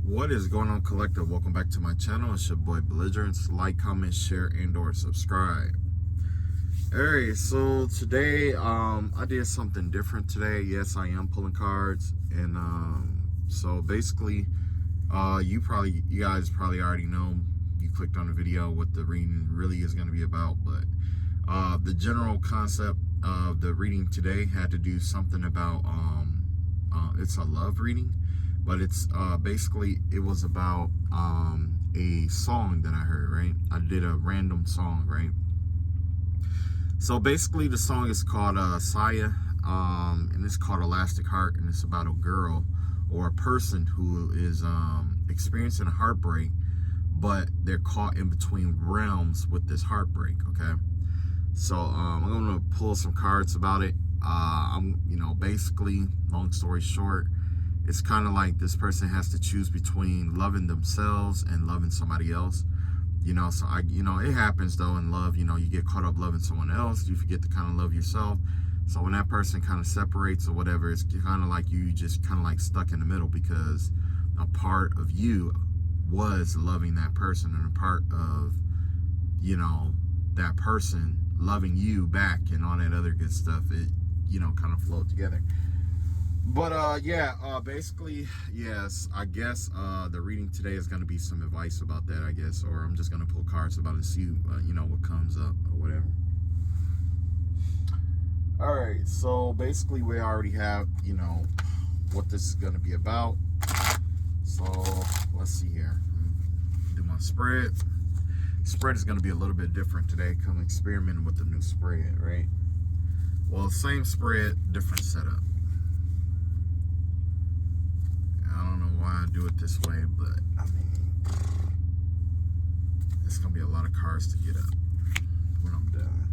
What is going on, collective? Welcome back to my channel. It's your boy Belligerence. Like, comment, share, and or subscribe. Alright, so today I did something different today. Yes, I am pulling cards, and so basically you guys probably already know, you clicked on the video, what the reading really is going to be about. But the general concept of the reading today had to do something about it's a love reading, but it's basically it was about a song that I heard, right? I did a random song, right? So basically the song is called Saya, and it's called Elastic Heart, and it's about a girl or a person who is experiencing a heartbreak, but they're caught in between realms with this heartbreak. Okay, so I'm gonna pull some cards about it. Basically, long story short, it's kind of like this person has to choose between loving themselves and loving somebody else. So it happens though in love. You get caught up loving someone else, you forget to kind of love yourself. So when that person kind of separates or whatever, it's kind of like you just kind of like stuck in the middle, because a part of you was loving that person, and a part of that person loving you back, and all that other good stuff. It kind of flowed together. But basically, yes, I guess the reading today is going to be some advice about that, I guess, or I'm just going to pull cards about it and see what comes up or whatever. All right, so basically we already have what this is going to be about. So let's see here. Do my spread. Spread is going to be a little bit different today. Come experimenting with the new spread, right? Well, same spread, different setup. I don't know why I do it this way, but I mean, it's going to be a lot of cards to get up when I'm done.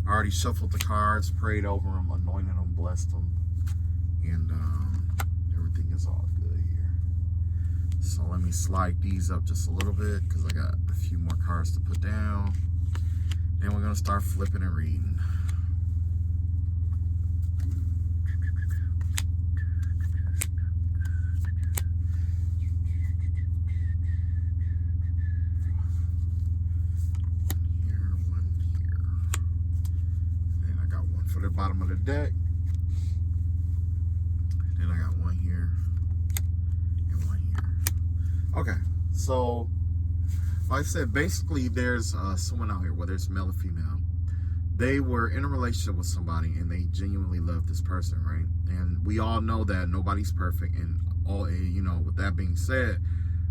I already shuffled the cards, prayed over them, anointed them, blessed them, and everything is all good here. So let me slide these up just a little bit, because I got a few more cards to put down. Then we're going to start flipping and reading. For the bottom of the deck. Then I got one here and one here. Okay, so like I said, basically there's someone out here, whether it's male or female, they were in a relationship with somebody and they genuinely love this person, right? And we all know that nobody's perfect, and all with that being said,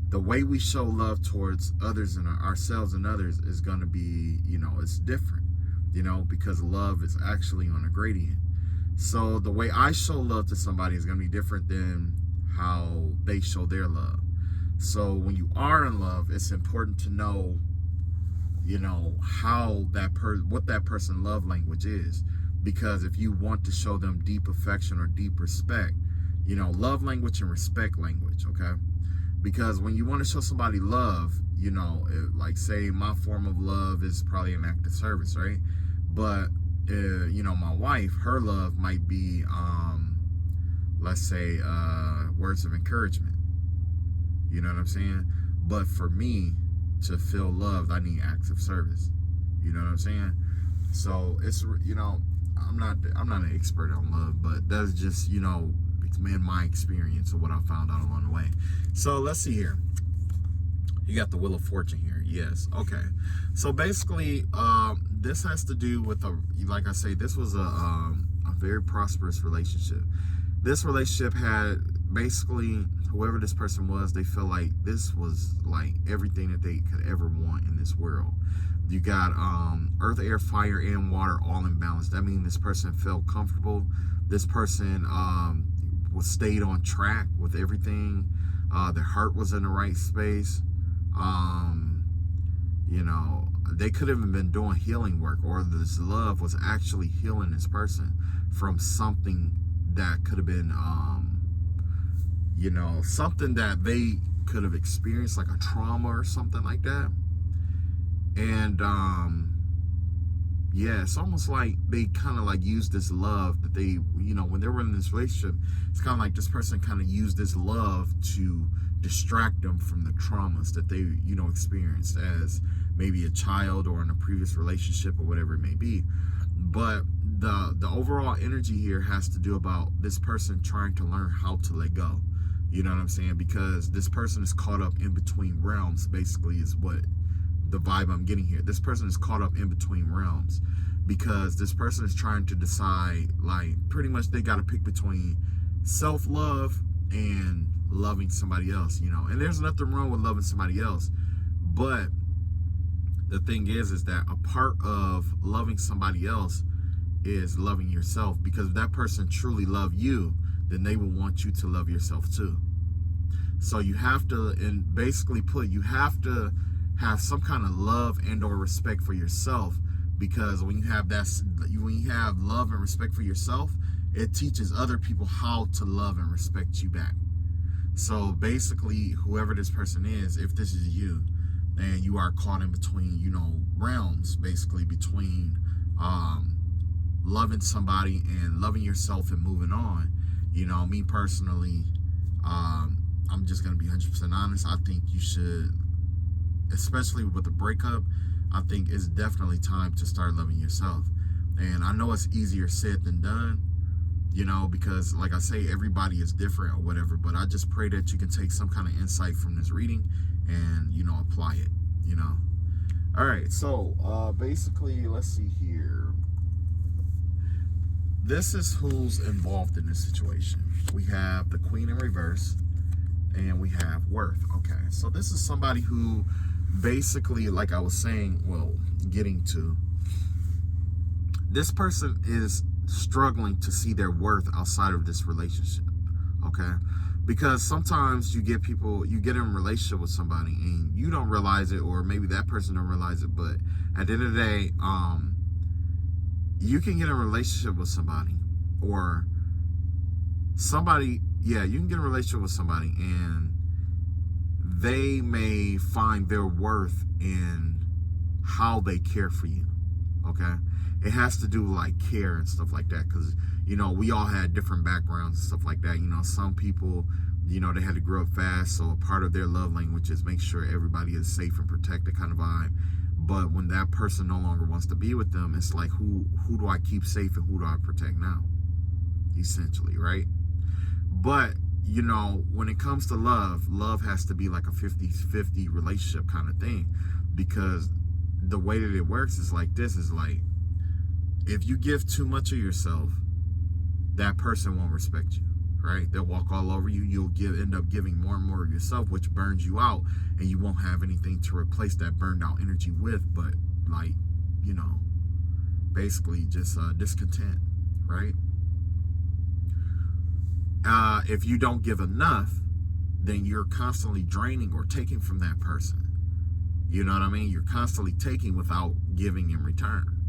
the way we show love towards others and ourselves and others is going to be it's different, because love is actually on a gradient. So the way I show love to somebody is going to be different than how they show their love. So when you are in love, it's important to know, how what that person's love language is. Because if you want to show them deep affection or deep respect, love language and respect language, okay? Because when you want to show somebody love, like say my form of love is probably an act of service, right? But my wife, her love might be let's say words of encouragement. You know what I'm saying? But for me to feel loved, I need acts of service. You know what I'm saying? So it's I'm not an expert on love, but that's just it's been my experience of what I found out along the way. So let's see here. You got the Wheel of Fortune here. Yes. Okay. So basically, this has to do with like I say, this was a very prosperous relationship. This relationship had basically, whoever this person was, they felt like this was like everything that they could ever want in this world. You got earth, air, fire, and water all in balance. That means this person felt comfortable. This person stayed on track with everything. Their heart was in the right space. They could have been doing healing work, or this love was actually healing this person from something that could have been something that they could have experienced, like a trauma or something like that. And yeah, it's almost like they kind of like use this love that they, when they were in this relationship, it's kind of like this person kind of used this love to distract them from the traumas that they, experienced as maybe a child or in a previous relationship or whatever it may be. But the overall energy here has to do about this person trying to learn how to let go. You know what I'm saying? Because this person is caught up in between realms, basically, is what the vibe I'm getting here. This person is caught up in between realms because this person is trying to decide, like, pretty much they got to pick between self-love and loving somebody else, and there's nothing wrong with loving somebody else, but the thing is that a part of loving somebody else is loving yourself, because if that person truly love you, then they will want you to love yourself too. So you have to, and basically put, you have to have some kind of love and or respect for yourself, because when you have love and respect for yourself, it teaches other people how to love and respect you back. So basically, whoever this person is, if this is you and you are caught in between, realms, basically between loving somebody and loving yourself and moving on, me personally, I'm just going to be 100% honest. I think you should, especially with a breakup, I think it's definitely time to start loving yourself. And I know it's easier said than done, because like I say, everybody is different or whatever, but I just pray that you can take some kind of insight from this reading and, apply it, All right, so basically, let's see here. This is who's involved in this situation. We have the Queen in reverse, and we have Worth. Okay, so this is somebody who basically, like I was saying, getting to, this person is struggling to see their worth outside of this relationship. Okay, because sometimes you get in a relationship with somebody and you don't realize it, or maybe that person don't realize it, but at the end of the day, you can get in a relationship with somebody, or somebody, you can get in a relationship with somebody and they may find their worth in how they care for you. Okay, it has to do with like care and stuff like that, because we all had different backgrounds and stuff like that. Some people, they had to grow up fast, so a part of their love language is make sure everybody is safe and protected kind of vibe. But when that person no longer wants to be with them, it's like, who do I keep safe and who do I protect now, essentially, right? But when it comes to love has to be like a 50-50 relationship kind of thing, because the way that it works is like this, is like, if you give too much of yourself, that person won't respect you, right? They'll walk all over you. You'll end up giving more and more of yourself, which burns you out, and you won't have anything to replace that burned out energy with, but like, basically just discontent, right? If you don't give enough, then you're constantly draining or taking from that person. You know what I mean? You're constantly taking without giving in return.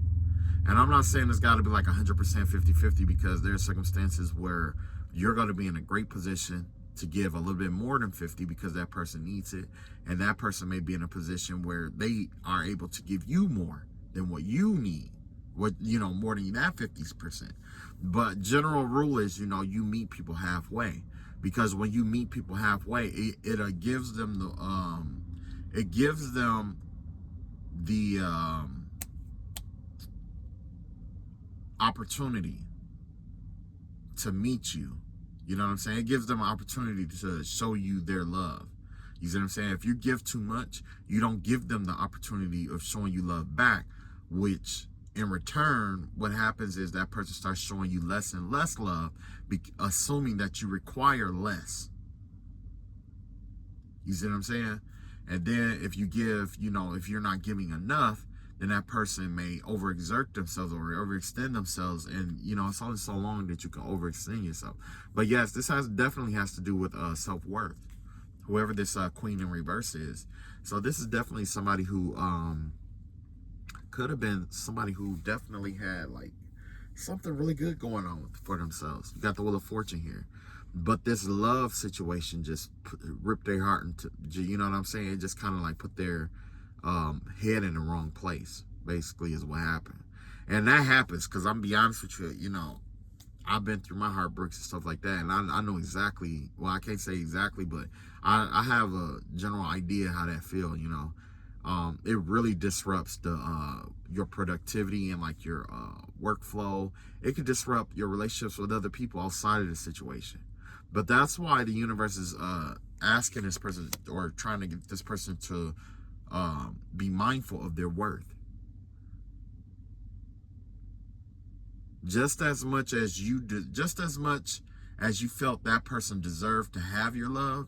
And I'm not saying it's got to be like 100% 50-50, because there are circumstances where you're going to be in a great position to give a little bit more than 50 because that person needs it. And that person may be in a position where they are able to give you more than what you need, more than that 50%. But general rule is, you meet people halfway, because when you meet people halfway, it gives them the opportunity to meet you. You know what I'm saying? It gives them an opportunity to show you their love. You see what I'm saying? If you give too much, you don't give them the opportunity of showing you love back, which in return, what happens is that person starts showing you less and less love, assuming that you require less. You see what I'm saying? And then if you give, if you're not giving enough, then that person may overexert themselves or overextend themselves, and it's only so long that you can overextend yourself. But yes, this definitely has to do with self-worth, whoever this Queen in reverse is. So this is definitely somebody who could have been somebody who definitely had like something really good going on for themselves. You got the Wheel of Fortune here, but this love situation just ripped their heart into, you know what I'm saying? It just kind of like put their head in the wrong place, basically, is what happened. And that happens because I'm be honest with you, you know, I've been through my heartbreaks and stuff like that, and I know exactly. Well, I can't say exactly, but I have a general idea how that feel. You know, it really disrupts the your productivity and like your workflow. It could disrupt your relationships with other people outside of the situation. But that's why the universe is asking this person or trying to get this person to be mindful of their worth. Just as much as just as much as you felt that person deserved to have your love,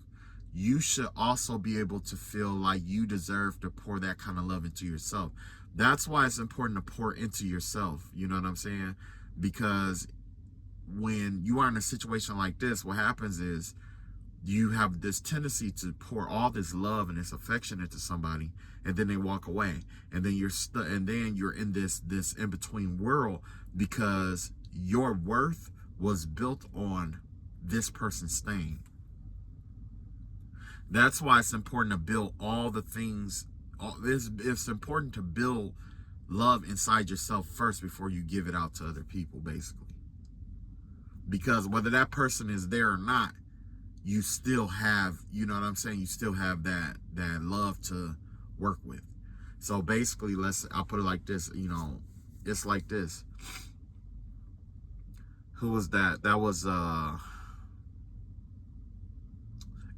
you should also be able to feel like you deserve to pour that kind of love into yourself. That's why it's important to pour into yourself. You know what I'm saying? Because when you are in a situation like this, what happens is you have this tendency to pour all this love and this affection into somebody, and then they walk away, and then you're in this in between world, because your worth was built on this person staying. That's why it's important to build all the things. It's important to build love inside yourself first before you give it out to other people, basically. Because whether that person is there or not, you still have, you know what I'm saying, you still have that love to work with. So basically, I'll put it like this, you know, it's like this. Who was that? That was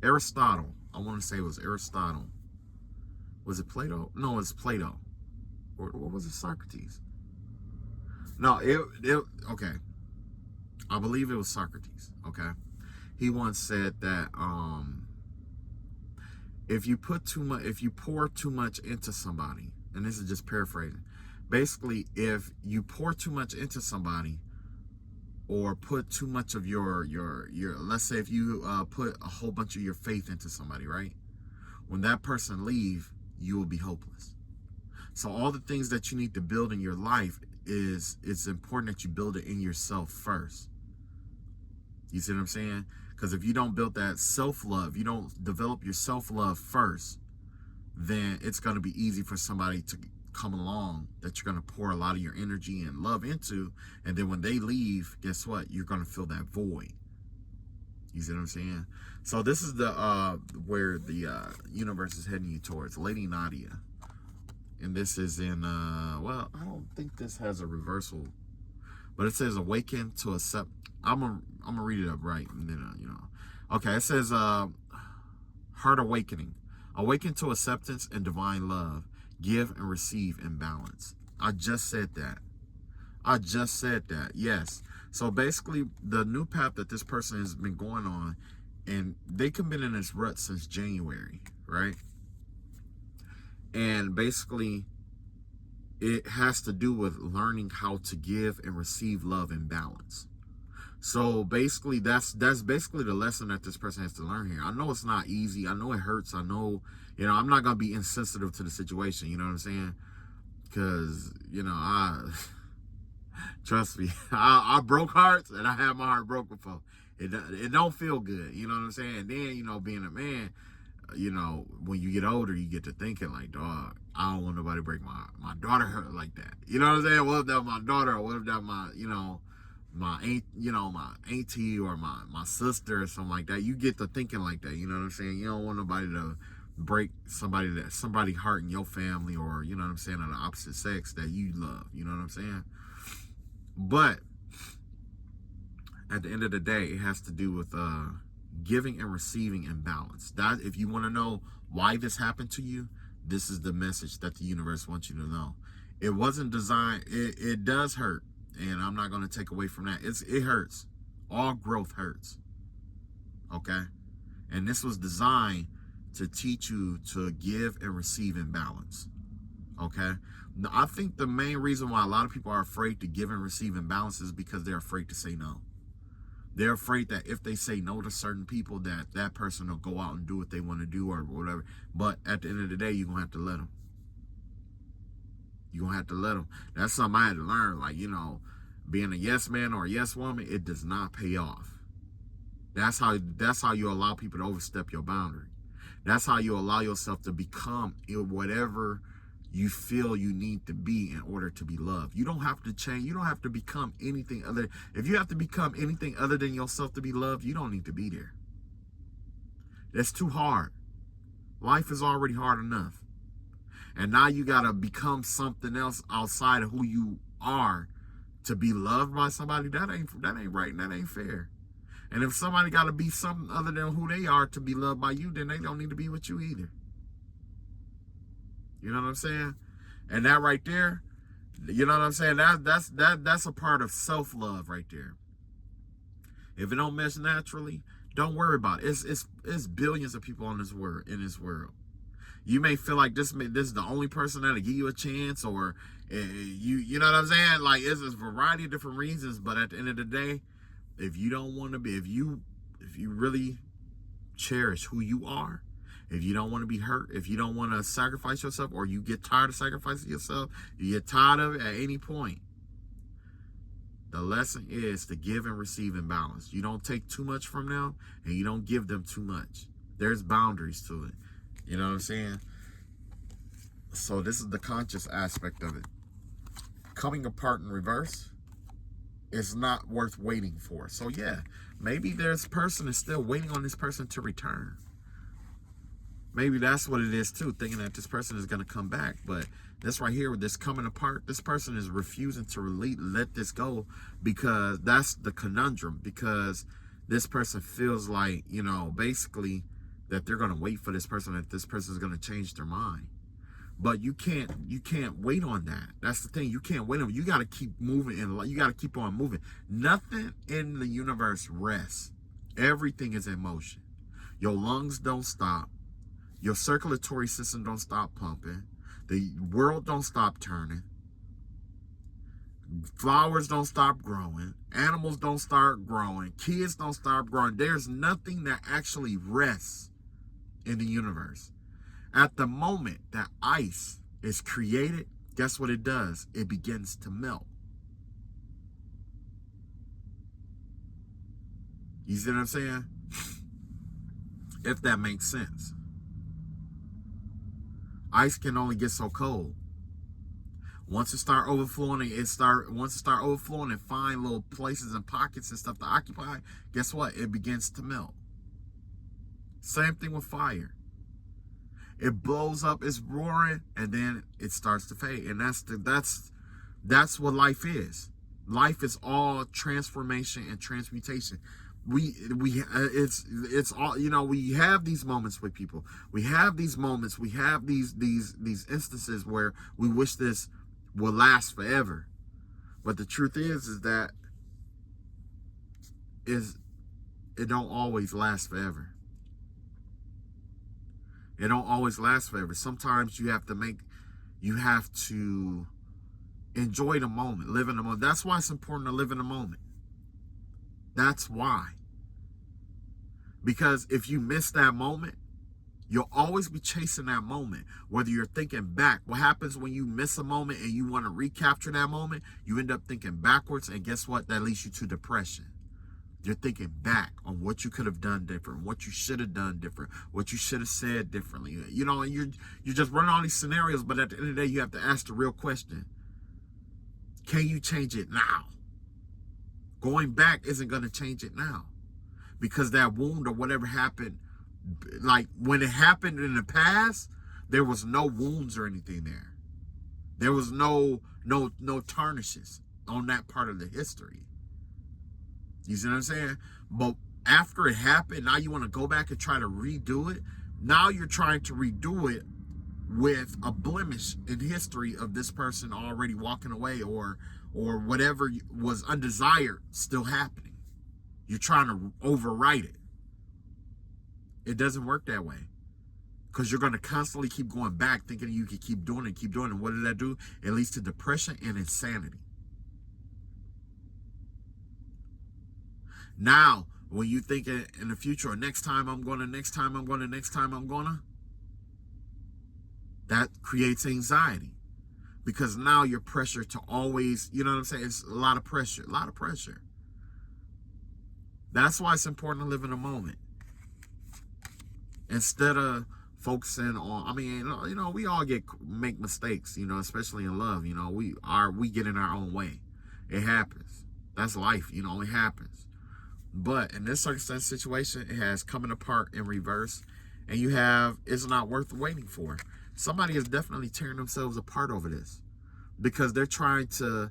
Aristotle. I want to say it was Aristotle. Was it Plato? No, it's Plato. Or was it Socrates? No, it okay. I believe it was Socrates, okay? He once said that if you pour too much into somebody, and this is just paraphrasing, basically, if you pour too much into somebody, or put too much of your let's say if you put a whole bunch of your faith into somebody, right? When that person leave, you will be hopeless. So all the things that you need to build in your life, it's important that you build it in yourself first. You see what I'm saying? Because if you don't build that self-love, you don't develop your self-love first, then it's going to be easy for somebody to come along that you're going to pour a lot of your energy and love into. And then when they leave, guess what? You're going to fill that void. You see what I'm saying? So this is the where the universe is heading you towards. Lady Nadia. And this is in, well, I don't think this has a reversal, but it says awaken to accept. I'm gonna read it up right, and then you know. Okay, it says heart awakening, awaken to acceptance and divine love, give and receive in balance. I just said that. Yes. So basically, the new path that this person has been going on, and they could have been in this rut since January, right? And basically, it has to do with learning how to give and receive love in balance. So basically, that's basically the lesson that this person has to learn here. I know it's not easy. I know it hurts. I know, you know, I'm not going to be insensitive to the situation. You know what I'm saying? Because, you know, trust me, I broke hearts, and I had my heart broke before. It don't feel good. You know what I'm saying? And then, you know, being a man, you know, when you get older, you get to thinking like, dog, I don't want nobody to break my daughter hurt like that. You know what I'm saying? What if that my daughter, or what if that my, you know, my auntie or my sister or something like that? You get to thinking like that. You know what I'm saying? You don't want nobody to break somebody heart in your family, or, you know what I'm saying, of the opposite sex that you love. You know what I'm saying? But at the end of the day, it has to do with giving and receiving in balance. That, if you want to know why this happened to you, this is the message that the universe wants you to know. It wasn't designed. It does hurt, and I'm not going to take away from that. It hurts. All growth hurts. Okay, and this was designed to teach you to give and receive in balance. Okay, now, I think the main reason why a lot of people are afraid to give and receive in balance is because they're afraid to say no. They're afraid that if they say no to certain people, that person will go out and do what they want to do or whatever. But at the end of the day, you're going to have to let them. You're going to have to let them. That's something I had to learn. Like, you know, being a yes man or a yes woman, it does not pay off. That's how you allow people to overstep your boundary. That's how you allow yourself to become whatever you feel you need to be in order to be loved. You don't have to change. You don't have to become anything other. If you have to become anything other than yourself to be loved, you don't need to be there. That's too hard. Life is already hard enough. And now you got to become something else outside of who you are to be loved by somebody. That ain't right. And that ain't fair. And if somebody got to be something other than who they are to be loved by you, then they don't need to be with you either. You know what I'm saying? And that right there, you know what I'm saying? That's a part of self-love right there. If it don't mesh naturally, don't worry about it. It's billions of people in this world. You may feel like this is the only person that'll give you a chance, or you know what I'm saying? Like, it's a variety of different reasons, but at the end of the day, if you don't want to be, if you really cherish who you are, if you don't want to be hurt, if you don't want to sacrifice yourself, or you get tired of sacrificing yourself, you get tired of it at any point, the lesson is to give and receive in balance. You don't take too much from them, and you don't give them too much. There's boundaries to it. You know what I'm saying? So this is the conscious aspect of it. Coming apart in reverse is not worth waiting for. So yeah, maybe this person is still waiting on this person to return. Maybe that's what it is too, thinking that this person is going to come back. But this right here, with this coming apart, this person is refusing to let this go, because that's the conundrum. Because this person feels like, you know, basically that they're going to wait for this person, that this person is going to change their mind. But you can't wait on that. That's the thing. You can't wait on it. You got to keep moving, and you got to keep on moving. Nothing in the universe rests. Everything is in motion. Your lungs don't stop. Your circulatory system don't stop pumping. The world don't stop turning. Flowers don't stop growing. Animals don't start growing. Kids don't stop growing. There's nothing that actually rests in the universe. At the moment that ice is created, guess what it does? It begins to melt. You see what I'm saying? If that makes sense. Ice can only get so cold. Once it start overflowing, and find little places and pockets and stuff to occupy, guess what? It begins to melt. Same thing with fire. It blows up, it's roaring, and then it starts to fade. And that's what life is. Life is all transformation and transmutation. It's all, you know, we have these moments with people. We have these moments. We have these instances where we wish this will last forever. But the truth is that it don't always last forever. It don't always last forever. Sometimes you have to enjoy the moment, live in the moment. That's why it's important to live in the moment. That's why. Because if you miss that moment, you'll always be chasing that moment. Whether you're thinking back, what happens when you miss a moment and you want to recapture that moment, you end up thinking backwards, and guess what? That leads you to depression. You're thinking back on what you could have done different, what you should have done different, what you should have said differently. You know, and you're just running all these scenarios, but at the end of the day, you have to ask the real question. Can you change it now? Going back isn't going to change it now, because that wound or whatever happened, like when it happened in the past, there was no wounds or anything there. There was no tarnishes on that part of the history. You see what I'm saying? But after it happened, now you want to go back and try to redo it. Now you're trying to redo it with a blemish in history of this person already walking away, or whatever was undesired still happening. You're trying to overwrite it. It doesn't work that way, because you're going to constantly keep going back thinking you can keep doing it. And what did that do? It leads to depression and insanity. Now, when you think in the future, or next time I'm going to, that creates anxiety, because now you're pressured to always, you know what I'm saying? It's a lot of pressure. That's why it's important to live in the moment. Instead of focusing on, I mean, you know, we all make mistakes, you know, especially in love. You know, we get in our own way. It happens. That's life, you know, it happens. But in this circumstance situation, it has coming apart in reverse, and you have it's not worth waiting for. Somebody is definitely tearing themselves apart over this because they're trying to,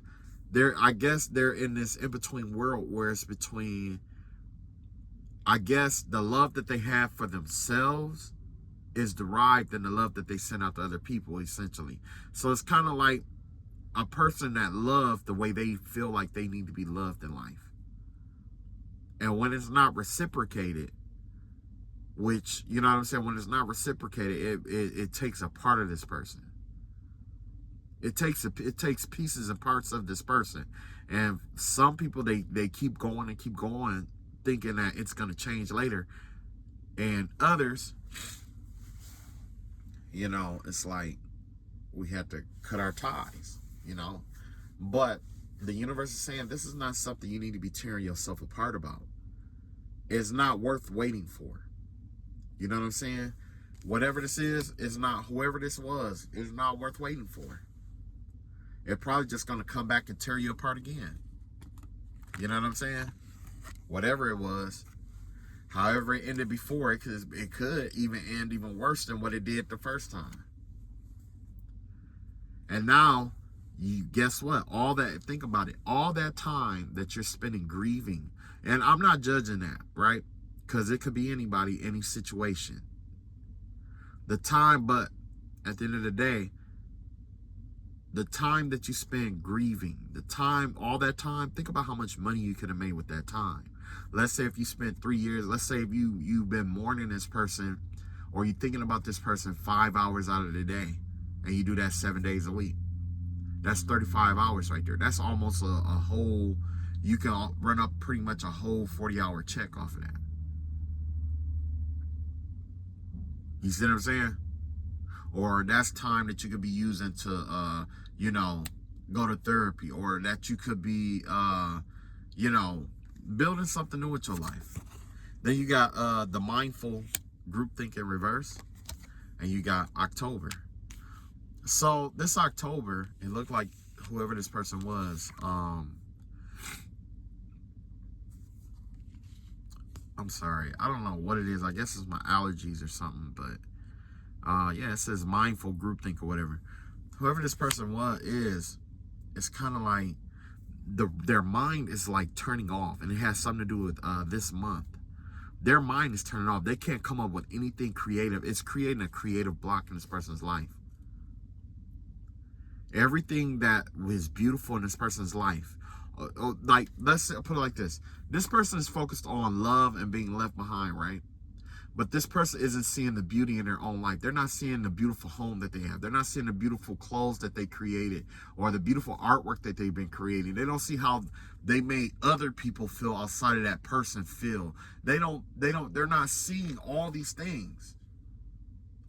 I guess they're in this in-between world where it's between, I guess, the love that they have for themselves is derived in the love that they send out to other people, essentially. So it's kind of like a person that loves the way they feel like they need to be loved in life. And when it's not reciprocated, which, you know what I'm saying, when it's not reciprocated, it takes a part of this person. It takes pieces and parts of this person. And some people, they keep going and keep going, thinking that it's going to change later. And others, you know, it's like we had to cut our ties, you know. But the universe is saying this is not something you need to be tearing yourself apart about. It's not worth waiting for. You know what I'm saying? Whatever this is not, whoever this was, is not worth waiting for. It's probably just going to come back and tear you apart again. You know what I'm saying? Whatever it was, however it ended before, it could even end even worse than what it did the first time. And now, you guess what? All that, think about it. All that time that you're spending grieving, and I'm not judging that, right? Because it could be anybody, any situation. The time, but at the end of the day, the time that you spend grieving, the time, all that time, think about how much money you could have made with that time. Let's say if you spent 3 years, let's say if you've been mourning this person, or you're thinking about this person 5 hours out of the day, and you do that 7 days a week. That's 35 hours right there. That's almost a whole, you can run up pretty much a whole 40-hour check off of that. You see what I'm saying? Or that's time that you could be using to, you know, go to therapy, or that you could be, you know, building something new with your life. Then you got the mindful groupthink in reverse, and you got October. So this October, it looked like whoever this person was, I'm sorry, I don't know what it is. I guess it's my allergies or something, but yeah, it says mindful groupthink or whatever. Whoever this person it's kind of like their mind is like turning off, and it has something to do with this month. Their mind is turning off. They can't come up with anything creative. It's creating a creative block in this person's life. Everything that was beautiful in this person's life, like, let's put it like this. This person is focused on love and being left behind, right? But this person isn't seeing the beauty in their own life. They're not seeing the beautiful home that they have. They're not seeing the beautiful clothes that they created, or the beautiful artwork that they've been creating. They don't see how they made other people feel outside of that person feel. They're not seeing all these things.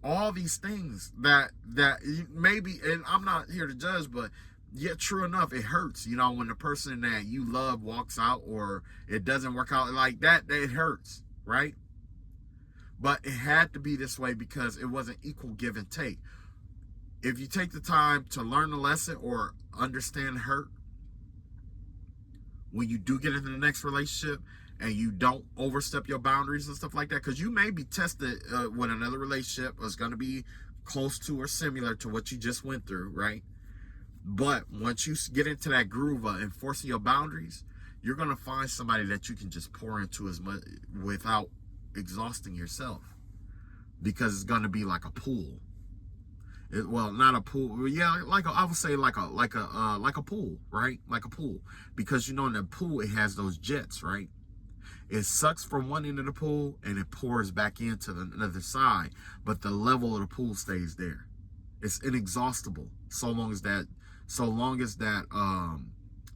All these things that maybe, and I'm not here to judge, but yet true enough, it hurts, you know, when the person that you love walks out, or it doesn't work out like that, it hurts, right? But it had to be this way because it wasn't equal give and take. If you take the time to learn the lesson or understand hurt, when you do get into the next relationship, and you don't overstep your boundaries and stuff like that, because you may be tested when another relationship is going to be close to or similar to what you just went through, right? But once you get into that groove of enforcing your boundaries, you're going to find somebody that you can just pour into as much without exhausting yourself, because it's going to be like a pool. Well, not a pool. Yeah, I would say like a pool, right? Like a pool, because you know in the pool it has those jets, right? It sucks from one end of the pool and it pours back into the other side, but the level of the pool stays there. It's inexhaustible so long as that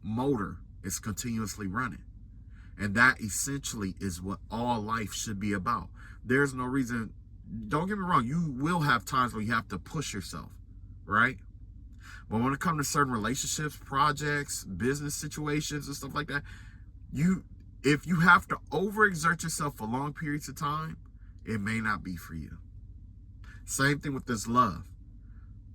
motor is continuously running. And that essentially is what all life should be about. There's no reason, don't get me wrong, you will have times where you have to push yourself, right? But when it comes to certain relationships, projects, business situations and stuff like that, if you have to overexert yourself for long periods of time, it may not be for you. Same thing with this love.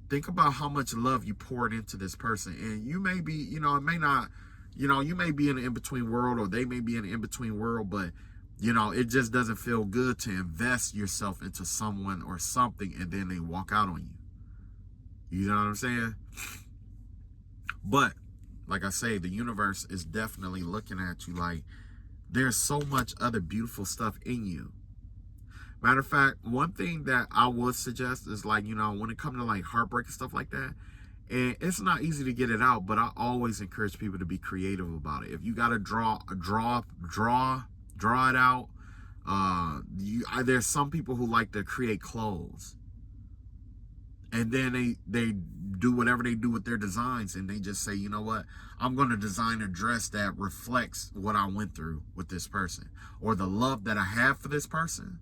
Think about how much love you poured into this person. And you may be, it may not, you may be in an in-between world, or they may be in an in-between world, but, it just doesn't feel good to invest yourself into someone or something and then they walk out on you. You know what I'm saying? But, like I say, the universe is definitely looking at you like there's so much other beautiful stuff in you. Matter of fact, one thing that I would suggest is, like, when it comes to like heartbreak and stuff like that, and it's not easy to get it out, but I always encourage people to be creative about it. If you got to draw it out. There's some people who like to create clothes, and then they do whatever they do with their designs, and they just say, you know what, I'm going to design a dress that reflects what I went through with this person, or the love that I have for this person.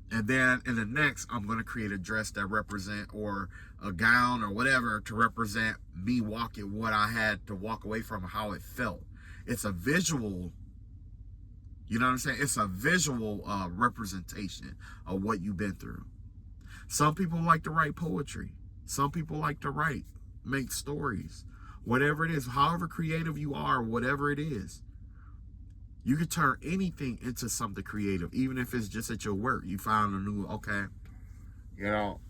And then in the next, I'm going to create a dress that represent, or a gown or whatever, to represent me walking what I had to walk away from, how it felt. It's a visual, you know what I'm saying? It's a visual representation of what you've been through. Some people like to write poetry. Some people like to make stories. Whatever it is, however creative you are, whatever it is, you can turn anything into something creative, even if it's just at your work. You found a new,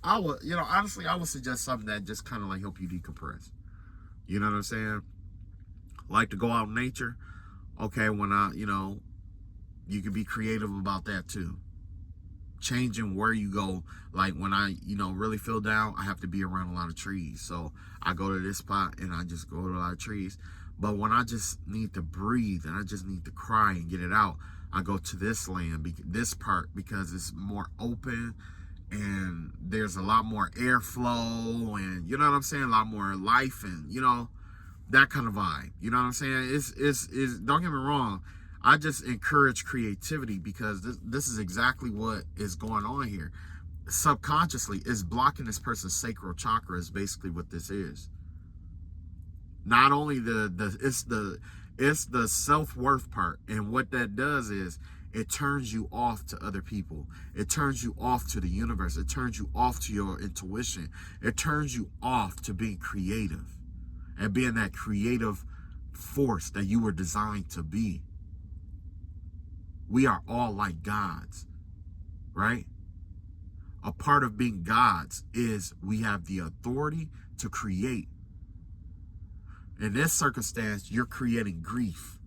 honestly, I would suggest something that just kind of like help you decompress. You know what I'm saying? Like to go out in nature. Okay, you can be creative about that too. Changing where you go. Like when I, really feel down, I have to be around a lot of trees. So I go to this spot and I just go to a lot of trees. But when I just need to breathe and I just need to cry and get it out, I go to this this part, because it's more open and there's a lot more airflow, and you know what I'm saying, a lot more life, and that kind of vibe. You know what I'm saying? It's don't get me wrong, I just encourage creativity, because this is exactly what is going on here. Subconsciously, it's blocking this person's sacral chakra is basically what this is. Not only it's the self-worth part, and what that does is it turns you off to other people. It turns you off to the universe. It turns you off to your intuition. It turns you off to being creative and being that creative force that you were designed to be. We are all like gods, right? A part of being gods is we have the authority to create. In this circumstance, you're creating grief.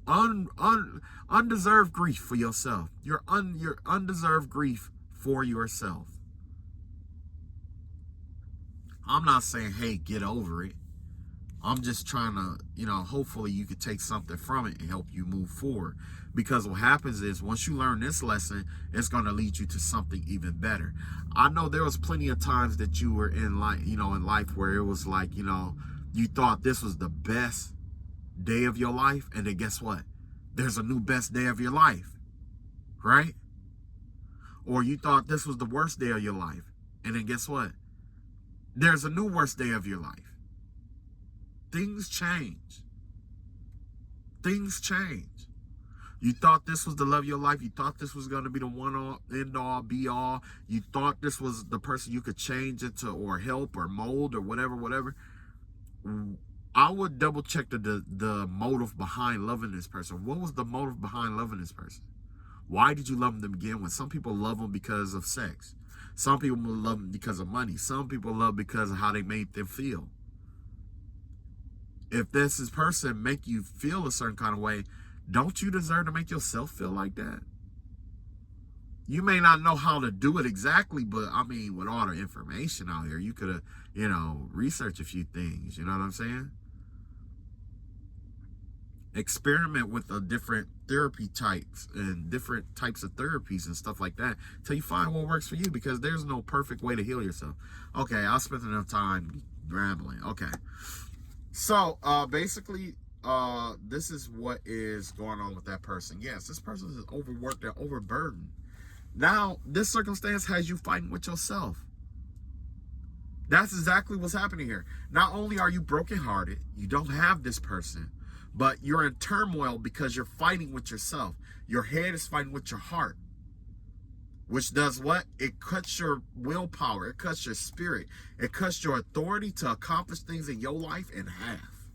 Undeserved grief for yourself. Your undeserved grief for yourself. I'm not saying, hey, get over it. I'm just trying to, hopefully you could take something from it and help you move forward. Because what happens is, once you learn this lesson, it's going to lead you to something even better. I know there was plenty of times that you were in life where it was like, you thought this was the best day of your life, and then guess what? There's a new best day of your life, right? Or you thought this was the worst day of your life, and then guess what? There's a new worst day of your life. Things change. Things change. You thought this was the love of your life. You thought this was going to be the one end all be all. You thought this was the person you could change into, or help, or mold, or whatever. I would double check the motive behind loving this person. What was the motive behind loving this person? Why did you love them to begin with? Some people love them because of sex. Some people love them because of money. Some people love because of how they made them feel. If this person make you feel a certain kind of way, don't you deserve to make yourself feel like that? You may not know how to do it exactly, but I mean, with all the information out here, you could have, research a few things. You know what I'm saying? Experiment with the different therapy types and different types of therapies and stuff like that till you find what works for you, because there's no perfect way to heal yourself. Okay, I spent enough time rambling. Okay. So, basically, this is what is going on with that person. Yes, this person is overworked and overburdened. Now, this circumstance has you fighting with yourself. That's exactly what's happening here. Not only are you brokenhearted, you don't have this person, but you're in turmoil because you're fighting with yourself. Your head is fighting with your heart. which does what? It cuts your willpower. It cuts your spirit. It cuts your authority to accomplish things in your life in half.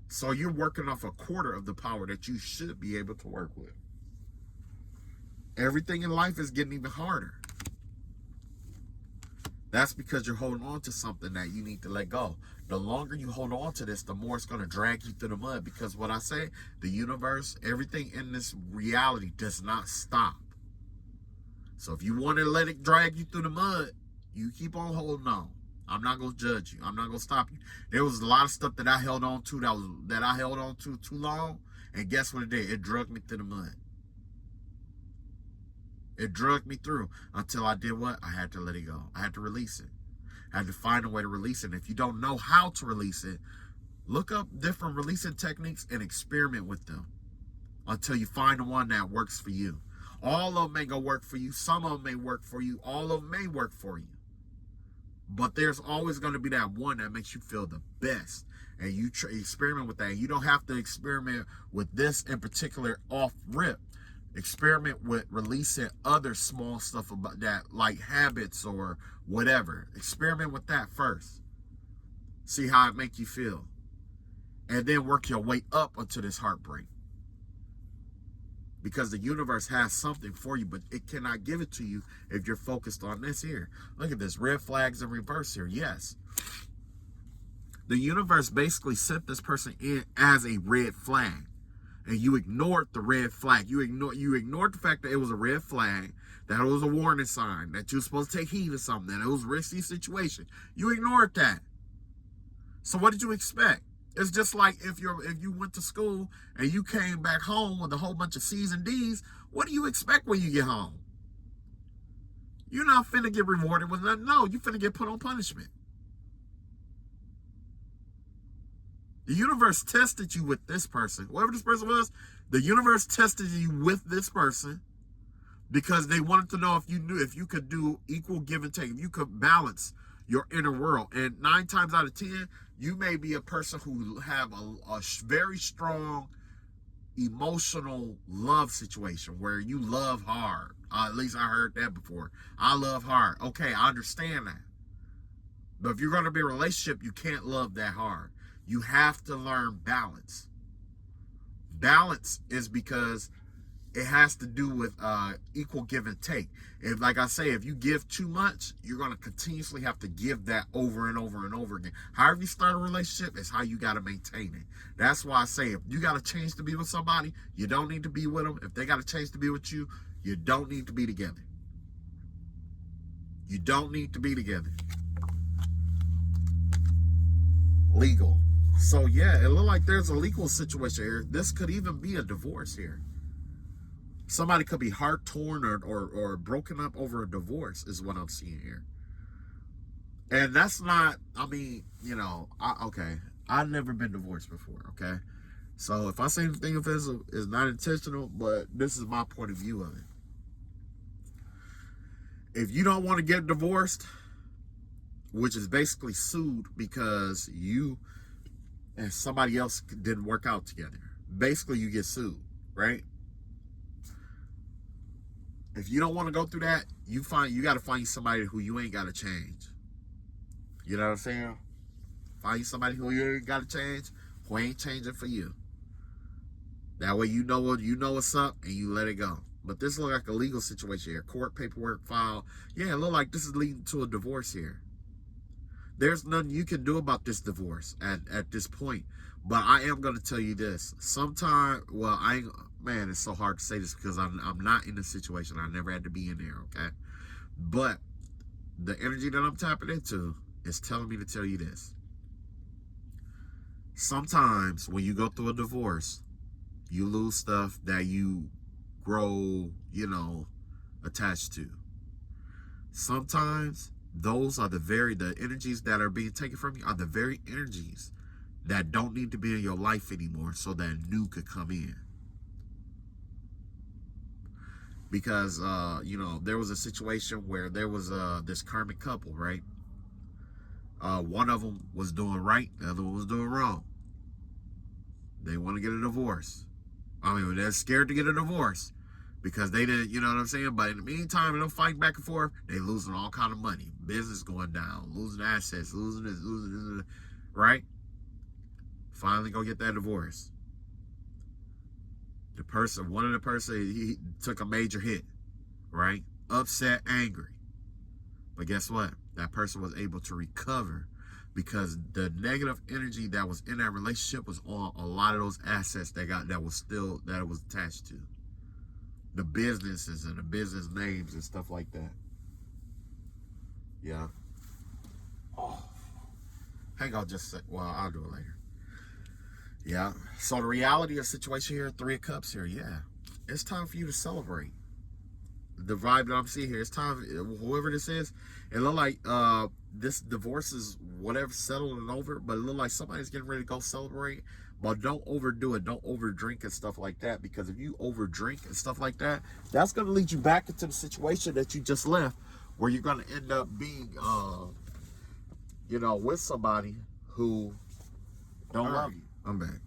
So you're working off a quarter of the power that you should be able to work with. Everything in life is getting even harder. That's because you're holding on to something that you need to let go. The longer you hold on to this, the more it's going to drag you through the mud. Because what I say, the universe, everything in this reality does not stop. So if you want to let it drag you through the mud, you keep on holding on. I'm not going to judge you. I'm not going to stop you. There was a lot of stuff that I held on to that I held on to too long. And guess what it did? It dragged me through the mud. It dragged me through until I did what? I had to let it go. I had to release it. I had to find a way to release it. And if you don't know how to release it, look up different releasing techniques and experiment with them until you find the one that works for you. All of them may go work for you. Some of them may work for you. All of them may work for you. But there's always going to be that one that makes you feel the best. And you experiment with that. You don't have to experiment with this in particular off rip. Experiment with releasing other small stuff about that, like habits or whatever. Experiment with that first. See how it make you feel. And then work your way up onto this heartbreak. Because the universe has something for you, but it cannot give it to you if you're focused on this here. Look at this. Red flags in reverse here. Yes. The universe basically sent this person in as a red flag. And you ignored the red flag. You ignored the fact that it was a red flag, that it was a warning sign, that you're supposed to take heed of something, that it was a risky situation. You ignored that. So what did you expect? It's just like if you went to school and you came back home with a whole bunch of C's and D's, what do you expect when you get home? You're not finna get rewarded with nothing. No, you finna get put on punishment. The universe tested you with this person. Whoever this person was, the universe tested you with this person because they wanted to know if you could do equal give and take, if you could balance your inner world. And 9 times out of 10, you may be a person who have a very strong emotional love situation where you love hard. At least I heard that before. I love hard. Okay, I understand that. But if you're going to be in a relationship, you can't love that hard. You have to learn balance. Balance is because it has to do with equal give and take. If, like I say, if you give too much, you're going to continuously have to give that over and over and over again. However you start a relationship is how you got to maintain it. That's why I say if you got to change to be with somebody, you don't need to be with them. If they got to change to be with you, you don't need to be together. You don't need to be together. Legal. So yeah, it looked like there's a legal situation here. This could even be a divorce here. Somebody could be heart torn or broken up over a divorce is what I'm seeing here. And that's not, I mean, you know, okay. I've never been divorced before, okay? So if I say anything offensive, it's not intentional, but this is my point of view of it. If you don't want to get divorced, which is basically sued because you and somebody else didn't work out together. Basically, you get sued, right? If you don't want to go through that, you got to find somebody who you ain't got to change. You know what I'm saying? Find somebody who you ain't got to change, who ain't changing for you. That way you know what's up and you let it go. But this looks like a legal situation here. Court paperwork filed. Yeah, it looks like this is leading to a divorce here. There's nothing you can do about this divorce at this point. But I am going to tell you this. Sometime, well, man, it's so hard to say this because I'm not in this situation. I never had to be in there, okay? But the energy that I'm tapping into is telling me to tell you this. Sometimes when you go through a divorce, you lose stuff that you grow, attached to. Sometimes those are the energies that are being taken from you are the very energies that don't need to be in your life anymore so that new could come in. Because, there was a situation where there was this karmic couple, right? One of them was doing right, the other one was doing wrong. They want to get a divorce. I mean, they're scared to get a divorce because they didn't, you know what I'm saying? But in the meantime, they're fighting back and forth. They losing all kind of money, business going down, losing assets, losing this, losing this, right? Finally go get that divorce. One of the person, he took a major hit, right? Upset, angry. But guess what? That person was able to recover because the negative energy that was in that relationship was on a lot of those assets that it was attached to. The businesses and the business names and stuff like that. Yeah. Oh. Hang on just a sec. Well, I'll do it later. Yeah. So the reality of the situation here, 3 of Cups here, yeah. It's time for you to celebrate. The vibe that I'm seeing here, it's time, whoever this is, it look like this divorce is whatever, settled and over, but it look like somebody's getting ready to go celebrate. But don't overdo it. Don't overdrink and stuff like that, because if you overdrink and stuff like that, that's going to lead you back into the situation that you just left, where you're going to end up being, with somebody who don't love you. I'm back.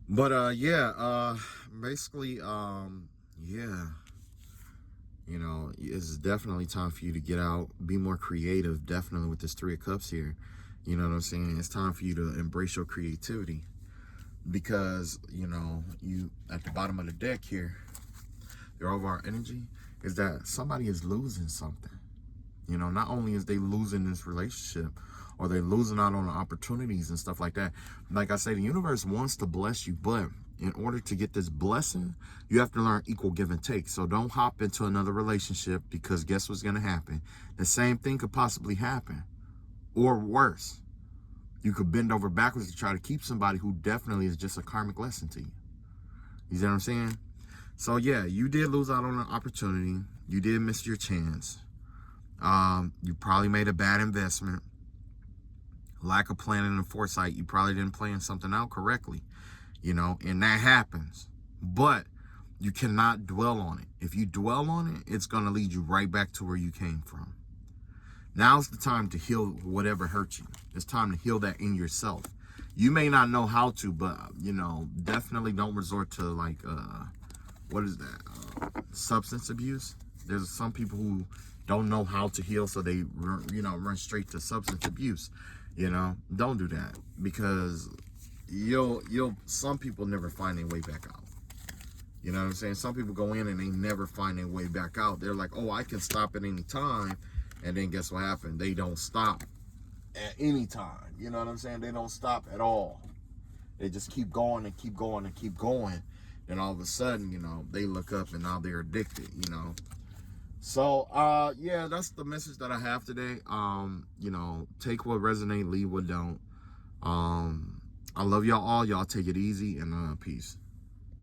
But basically, yeah. It's definitely time for you to get out, be more creative, definitely with this 3 of Cups here. You know what I'm saying? It's time for you to embrace your creativity, because, you at the bottom of the deck here, your overall energy is that somebody is losing something. Not only is they losing this relationship, or they losing out on the opportunities and stuff like that. Like I say, the universe wants to bless you, but in order to get this blessing, you have to learn equal give and take. So don't hop into another relationship, because guess what's going to happen? The same thing could possibly happen, or worse. You could bend over backwards to try to keep somebody who definitely is just a karmic lesson to you. You see what I'm saying? So yeah, you did lose out on an opportunity. You did miss your chance. You probably made a bad investment. Lack of planning and foresight. You probably didn't plan something out correctly. And that happens. But you cannot dwell on it. If you dwell on it, it's going to lead you right back to where you came from. Now's the time to heal whatever hurt you. It's time to heal that in yourself. You may not know how to, but, definitely don't resort to, what is that? Substance abuse. There's some people who don't know how to heal, so they, run straight to substance abuse. Don't do that, because some people never find their way back out. You know what I'm saying? Some people go in and they never find their way back out. They're like, oh, I can stop at any time. And then guess what happened? They don't stop at any time. You know what I'm saying? They don't stop at all. They just keep going and keep going and keep going. Then all of a sudden, they look up and now they're addicted, So, yeah, that's the message that I have today. Take what resonate, leave what don't. I love y'all all. Y'all take it easy, and peace.